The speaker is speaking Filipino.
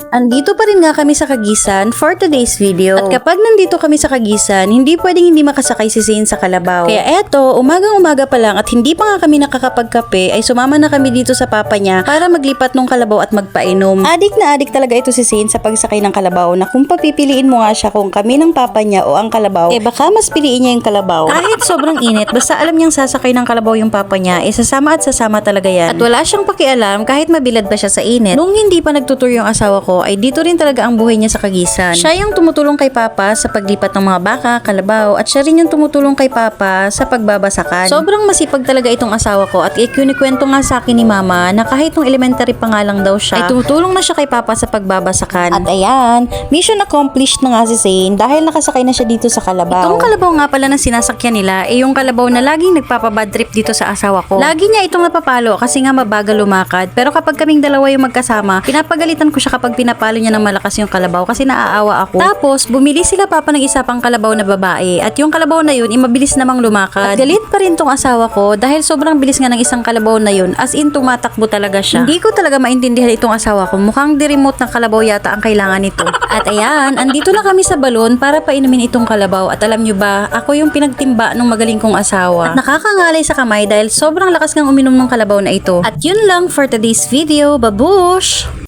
Andito pa rin nga kami sa Kagisan for today's video. At kapag nandito kami sa Kagisan, hindi pwedeng hindi makasakay si Zane sa kalabaw. Kaya eto, umagang-umaga pa lang at hindi pa nga kami nakakapagkape ay sumama na kami dito sa papa niya para maglipat ng kalabaw at magpainom. Adik na adik talaga ito si Zane sa pagsakay ng kalabaw na kung papipiliin mo nga siya kung kami ng papa niya o ang kalabaw, baka mas piliin niya yung kalabaw. Kahit sobrang init, basta alam niyang sasakay ng kalabaw yung papa niya, sasama at sasama talaga yan. At wala siyang pakialam kahit mabilad pa siya sa init. Nung hindi pa nagtutur yung asawa ko, ay dito rin talaga ang buhay niya sa Kagisan. Siya yung tumutulong kay Papa sa paglipat ng mga baka, kalabaw, at siya rin yung tumutulong kay Papa sa pagbabasakan. Sobrang masipag talaga itong asawa ko at ikinikwento nga sa akin ni Mama na kahit nung elementary pa nga lang daw siya, ay tumutulong na siya kay Papa sa pagbabasakan. At ayan, mission accomplished na nga si Zane dahil nakasakay na siya dito sa kalabaw. Itong kalabaw nga pala na sinasakyan nila ay yung kalabaw na laging nagpapabad trip dito sa asawa ko. Lagi niya itong napapalo kasi nga mabagal lumakad, pero kapag kaming dalawa yung magkasama, pinapagalitan ko siya kapag pinapalo niya ng malakas yung kalabaw kasi naaawa ako. Tapos, bumili sila papa ng isa pang kalabaw na babae at yung kalabaw na yun, mabilis namang lumakad. At galit pa rin tong asawa ko dahil sobrang bilis nga ng isang kalabaw na yun, as in tumatakbo talaga siya. Hindi ko talaga maintindihan itong asawa ko. Mukhang di-remote ng kalabaw yata ang kailangan nito. At ayan, andito na kami sa balon para painumin itong kalabaw. At alam nyo ba, ako yung pinagtimba ng magaling kong asawa. At nakakangalay sa kamay dahil sobrang lakas ng uminom ng kalabaw na ito. At yun lang for today's video. Babush!